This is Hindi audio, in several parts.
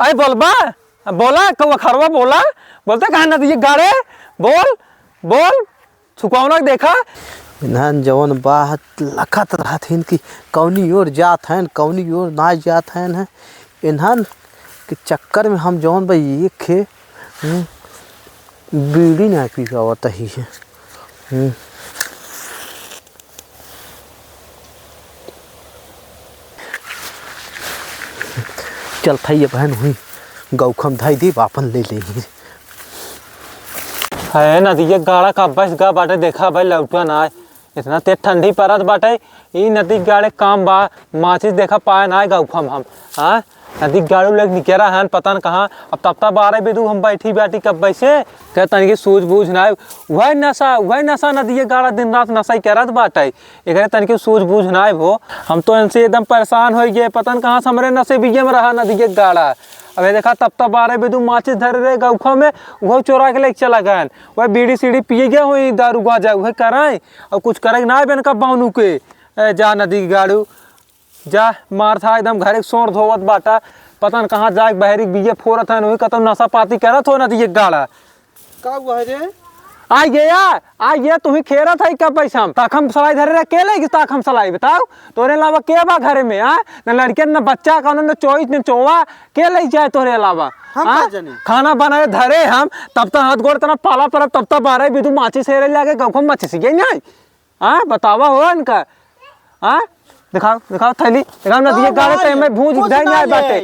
अरे बोलबा बोला कौआ खरवा बोला बोलते कहा नदी गाड़े बोल बोल छुकौना देखा इन्हन जवन बात लखत रहथिन कि कौनी ओर जात हैं कौनी ओर ना जात हैं इन्हन के चक्कर में हम जवन भाई ये खे बीड़ी ना पी पावत ही है। चल था ये बहन हुई गौखम धाई दी वापन ले लेंगे है नदी गाड़ा का बस गा बाटे देखा भाई लौटा ना इतना तेज ठंडी पड़त बाटे ई नदी गाड़े काम बा माचिस देखा पाए ना गौखम हम हाँ नदी गाड़ू लोग निकेरा है पता न कहाँ अब तब 12 बजे हम बैठी बैठी कब बैसे क्या तनिक सूझ बूझ ना वह नशा नदी गाड़ा दिन रात नशा ही करत बाटे एक तनिक सूझ बूझ ना हो हम तो इनसे एकदम परेशान हो गए पता न कहाँ से हमारे नशे बीजे में रहा नदी गाड़ा। अब देखा तब 12 बजे माचिस धरे रहे गौखा में वह चोरा के लेके चला गए वह बीड़ी सीढ़ी पिए गए वही दारू गा जाए वह कराए और कुछ करे ना बेन का बानू के जा नदी गाड़ू जा मार था एकदम घर सोर धोवत बाटा पता न कहाँ जाए बहरी बीजे फोरत है वही कतौ नशा पाती करत हो नदी गाड़ा का हुआ रे आ गया तुम्हें खेरा था क्या पैसा ताक हम सलाई धरे के लेगी ताक हम सलाई बताओ तोरे अलावा के बा घर में न लड़के न बच्चा का न चोइस न चोवा के ले जाए तोरे अलावा खाना बनाए धरे हम तब तक हाथ गोड़ तना पाला परब तब तक 12 बिदु माची से लागे गौखम मच्छी सीखे नहीं बतावा हो इनका दिखाओ थैली दिखाओ नदी गाड़े ते में भूज जाए नहीं बाटे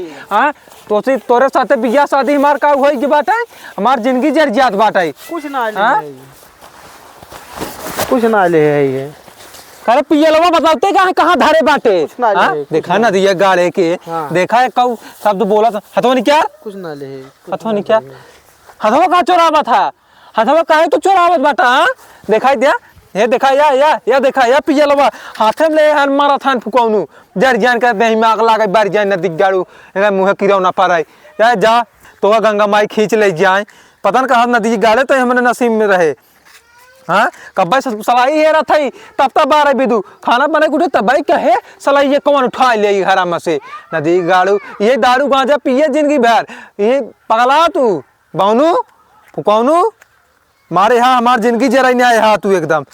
तो तोरे साथे बियाह शादी हमार का होई के बाटे हमार जिंदगी जर जात बाटे कुछ ना ले है ये करे पियलवा बताते कहाँ धरे बाटे देखा नदी गाड़े के देखा कौ शब्द बोला था हथवा नहीं क्या कुछ ना ले हथवा नहीं क्या हथवा कहाँ चोरावा था हथवा काहे तो चोरावत बाटा दिखाई दिया ये देखा या देखा या पियलवा हाथे में ले हन मारा थान फुकौनु जर जान कर दे में आग लागे बार जाए नदी गाड़ू मुँह किरौ ना पारे या जा तो गंगा माई खींच ले जाए पता न कहा नदी गाड़े तो हमारे नसीब में रहे कब सलाई हेरा थी तब 12 बिदु खाना बने उठे तब कहे सलाई ये कौन उठा ले घर में से नदी गाड़ू ये दारू गांजा पिए जिंदगी भर ये पगला तू बाउनू फुकौनू मारे हमार जिंदगी जरा नहीं आए तू एकदम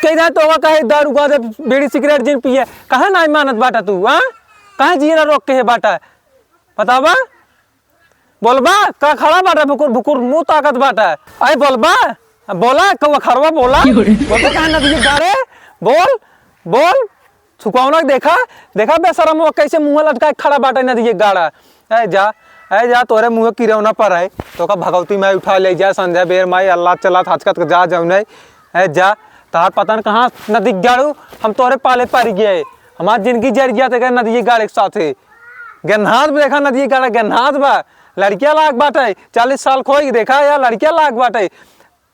कह तो कहे दारू गांजा बीड़ी सिगरेट जिन पिए कहा ना मानत बाटा तू कहा जिये रोक के है बाटा बतावा बोलबा का खड़ा बाटा भुकुर भुकुर मुंह ताकत बाटा अरे बोलबा बोला कौआ खरवा बोला बोलते कहा नदी गाड़े बोल बोल छुकौना देखा बेशरम वो कैसे मुँह लटका खड़ा बाटा नदी गाड़ा जा तोरे मुँह किरौ ना पर है तो का भगवती माई उठा ले जा संध्या बेर माई अल्लाह चला हचकत जा जाऊ नहीं जा तार पता न कहाँ नदी गाड़ू हम तोरे पाले पारी गए हमारी जिंदगी जर गया थे नदी गाड़े के साथ गन्हात भी देखा नदी गाड़ा गन्हात बा लड़कियां लाग बाटे 40 साल खोई देखा या लड़कियां लाग बाटे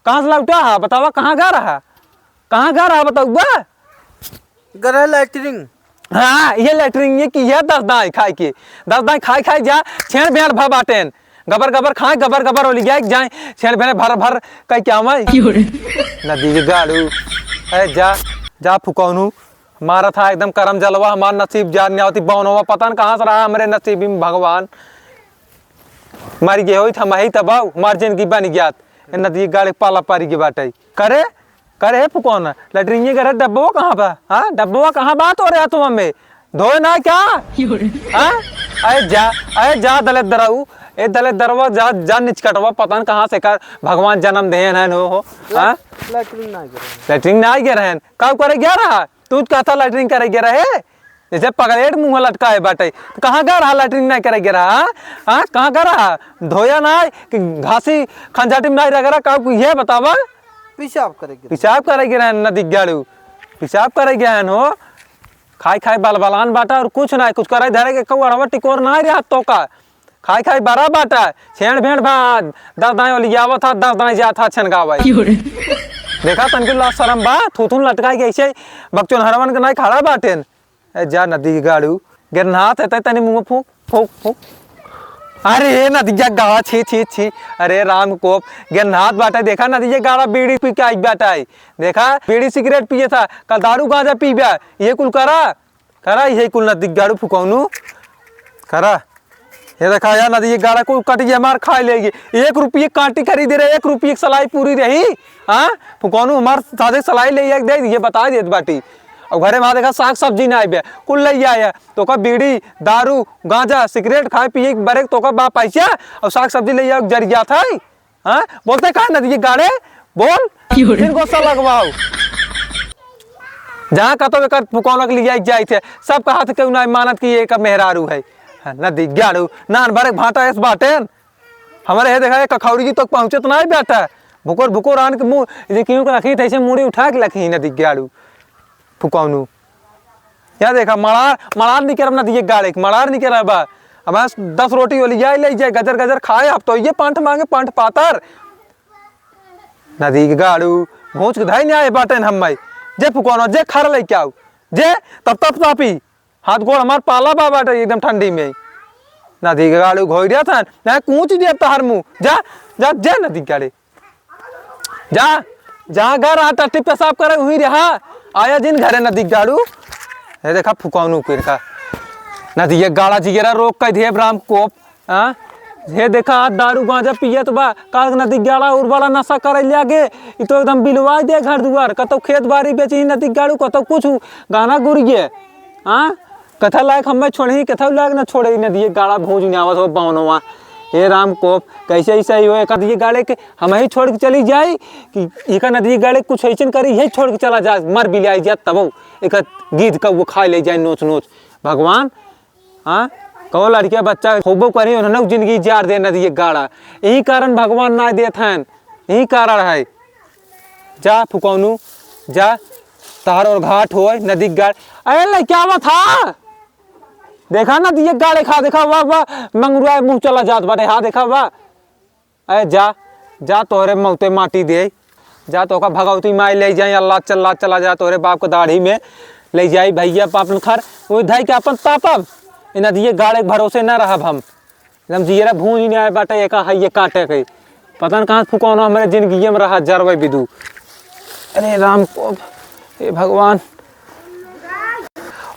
कहाँ से लौटा बतावा कहाँ गा रहा बताऊबा गरह लैटरिंग ये लैटरिंग ये की है 10 दाई खाए जा छेड़ भेड़ भा बाटेन गबर खाए गबर ओली जाए छेड़ भेड़ भर कई क्या नदी गाड़ू जा फुकौनू मारा था एकदम करम जलवा हमार नसीब जान होती बौनवा पता न कहाँ से रहा हमारे नसीब में भगवान मर गए हो थमाही तबाऊ हमार जिंदगी बन गया नदी गाड़े पाला पारी के बाटे करे फुकौना लैटरिन करे डब्बा कहाँ बा डब्बा कहाँ बात हो रहा तुम हमें धोए ना क्या अरे जा दलित दराऊ ए दलित दरवा जा निचकटवा पता न कहाँ से कर भगवान जन्म दे हो लैटरिन ना गे रहे कब करे गया रहा तू कहता लैटरिन करे गया रहे जैसे पगलेट मुँह लटकाए बाटे तो कहाँ गा रहा लैटरिन नहीं करे गिरा कहाँ गा रहा धोया ना कि घासी खंजाटी में नहीं रह कब ये बतावा पेशाब करे गिरा नदी गाड़ू पेशाब करे गया हो खाई बलबलान बाटा और कुछ ना कुछ करे धरे के कौड़वा टिकोर ना रहा तो का खाई बड़ा बाटा छेड़ भेड़ भात 10 दाएं वाली आवत था 10 दाएं जा था छनगावा देखा तनके शरम बा थूथून लटकाई के ऐसे बक्चोन हरवन के नहीं खड़ा बाटेन जा नदी गाड़ू गिरनाथ है तनी मुँह फूक अरे नदी गाड़ा छी अरे राम कोप गिरनाथ बाटा देखा नदी गाड़ा बीड़ी पी के आई बाटा देखा बीड़ी सिगरेट पिए था कल दारू गांजा पी बा ये कुल करा ये कुल नदी गाड़ू फुकौनू करा ये देखा यार नदी गाड़ा को कटी हमार खा लेगी। 1 रुपये कांटी खरीदे रहे, 1 रुपये की सलाई पूरी रही। हाँ कौन हमार सादे सलाई ले दे ये बता देत बाटी। और घरे में देखा साग सब्जी ना आए कुल ले आया तो का बीड़ी दारू गांजा सिगरेट खाए पिए बरे तो का बाप पैसा और साग सब्जी ले आया जरिया था। हाँ बोलते कहा नदी गाड़े बोल फिर गुस्सा लगवाओ जहाँ का तो फुकौनक लिया जाए थे सब कहा क्यों ना मानत की एक मेहरारू है नदी गाड़ू नान भरे भाटा इस बाटेन हमारे है देखा कखौरी तक पहुँचे तो नहीं बैठा भुकोर भुकोर आन के मुँह क्यों रखी थे मुड़ी उठा के रखी नदी गाड़ू फुकौनू या देखा मड़ार नहीं कर नदी गाड़े मड़ार नहीं कर बा अब 10 रोटी वाली जाए ले जाए गजर गजर खाए अब तो ये पांठ मांगे पांठ पातर नदी के गाड़ू भोज के धाई नहीं आए बाटेन हम जे फुकौनो जे खर ले क्या जे तब तापी हाथ गोड़ हमार पाला बा बाटे एकदम ठंडी में नदी के गाड़ू घोई दिया था ना कूच दिया तहर मुँह जा जा जे नदी गाड़े जा जहाँ घर आ टट्टी पेशाब करे वहीं रहा आया जिन घरे नदी गाड़ू ये देखा फुकौनू के का नदी ये गाड़ा जिगेरा रोक कर दिए राम कोप हाँ ये देखा दारू गांजा पिए तो बा का नदी गाड़ा और बड़ा नशा करे लागे ये तो एकदम बिलवा दे घर दुआर कतो खेत बाड़ी बेची नदी गाड़ू कतो कुछ गाना गुरिए हाँ कथा लायक हमें छोड़ी कथा लायक ना छोड़े नदी गाड़ा भूज नहीं आवत हो बावनवा हे राम कोप कैसे ऐसा ही हो एक नदी गाड़े के हम ही छोड़ के चली जाए कि एक नदी गाड़े कुछ ऐसा करी यही छोड़ के चला जाए मर भी ले जाए तब एक गीत का वो खा ले जाए नोच नोच भगवान हाँ कहो लड़किया बच्चा होबो करी उन्होंने जिंदगी जार दे नदी गाड़ा यही कारण भगवान ना देत हैं यही कारण है जा फुकौनू जा तार और घाट हो नदी गाड़ अरे क्या बात था देखा ना ये गाड़े खा देखा वाह वाह मंगरुआ मुंह चला जात बाटे हाँ देखा वाह अरे जा जा तोरे मौते माटी दे जा तो का भगवती माई ले जाए अल्लाह चला जा तोरे बाप को दाढ़ी में ले जाए भैया पापन खर वो धाई के अपन पापब नदी गाड़े भरोसे न रहा हम एकदम जियरा भूज नहीं आए बाटे एक है ये काटे के पता न कहाँ फुकौना हमारे जिंदगी में रहा जरवे बिदू अरे राम को हे भगवान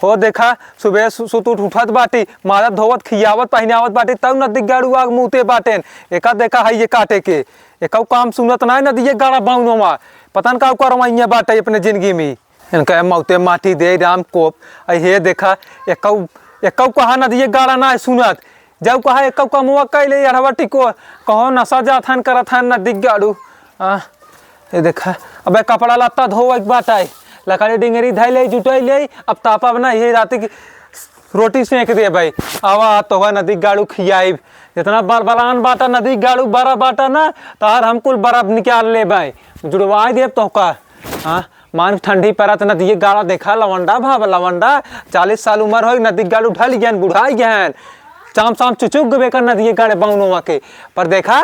हो देखा सुबह सुत उठत बाटी मारत धोवत खियावत पहनावत बाटी तब नदी गाड़ू आग मुँहते बाटेन एक देखा है ये काटे के एक काम सुनत ना नदी गाड़ा बाउनवा पता न का करवाइया बाटे अपने जिंदगी में इनका मौते माटी दे राम कोप हे देखा एक कहा नदी गाड़ा ना सुनत जब कहा एक का मुआ कैले अड़वटी को कहो नशा जात हन करत हन नदी गाड़ू ये देखा अब कपड़ा लत्ता धो एक बात आई लकड़ी डिंगरी धाई ले जुटाई ले अब तापा बना ये रात की रोटी सेक दे भाई आवा तो नदी गाड़ू खियाई जितना बलान बाटा नदी गाड़ू बड़ा बाटा ना तार हम कुल बर्फ निकाल ले भाई जुड़वा दे तो का हाँ मान ठंडी पड़त नदी गाड़ा देखा लवंडा भाव लवंडा 40 साल उम्र हो नदी गाड़ू ढल गया बुढ़ाई गया चाम चाम चुचुक बेकर नदी गाड़े बाउनवा के पर देखा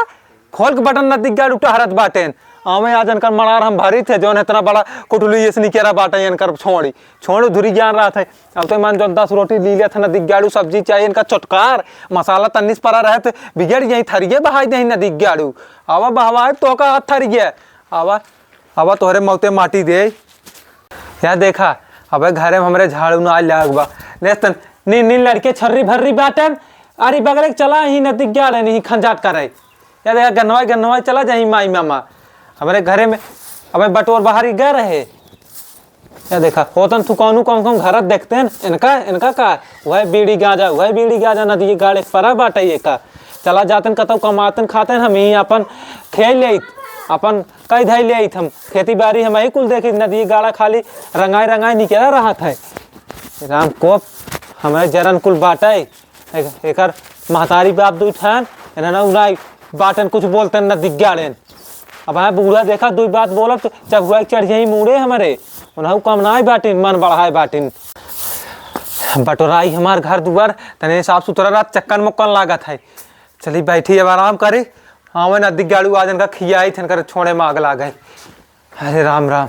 खोल के बटन नदी गाड़ू टहरत बाटेन हमें आज इनकर मड़ार हम भरी थे जो इतना बड़ा कुटुली ये निकेरा बाटा इनकर छोड़ी धुरी ज्ञान रहा था अब तो मान जो 10 रोटी ली लिया था नदी गाड़ू सब्जी चाहिए इनका चटकार मसाला तन्नीस पड़ा रहे तो बिगड़ यही थरिए बहाई दे नदी गाड़ू आवा बहवा तो का हाथ थरिए आवा तोहरे मौते माटी दे यहाँ देखा अब घरे में हमारे झाड़ू ना लगवा नेस्तन नी लड़के छर्री भर्री बाटन अरे बगल चला ही नदी गाड़े नहीं खंजाट करे या देखा गन्नवा चला जाही माई मामा हमारे घरे में अब बटोर बाहर गए रहे या देखा होतन फुकौनू कम घर देखते हैं इनका का वह बीड़ी गाजा नदी गाड़े परा बाटे ये का चला जातन कतौ कमातन खाते हम ही अपन खेल ले अपन कई धाई ले हम खेती बाड़ी हम ही कुल देखी नदी गाड़ा खाली रंगाई निकला रहा था राम कोप हमारे जरन कुल बाटे एक महतारी बाप दू ठान उनाई बाटन कुछ बोलते नदी गाड़े अब हाँ बूढ़ा देखा 2 बात बोलब तो जब हुआ चढ़ जाई मुड़े हमारे उन्हें कम ना बाटिन मन बढ़ाए बाटिन बटोराई हमार घर दुआर तने साफ सुथरा रात चक्कन मुक्कन लागत है चली बैठी अब आराम करे हाँ नदी गाड़ू आज इनका खियाई थे छोड़े में आग ला गए अरे राम राम।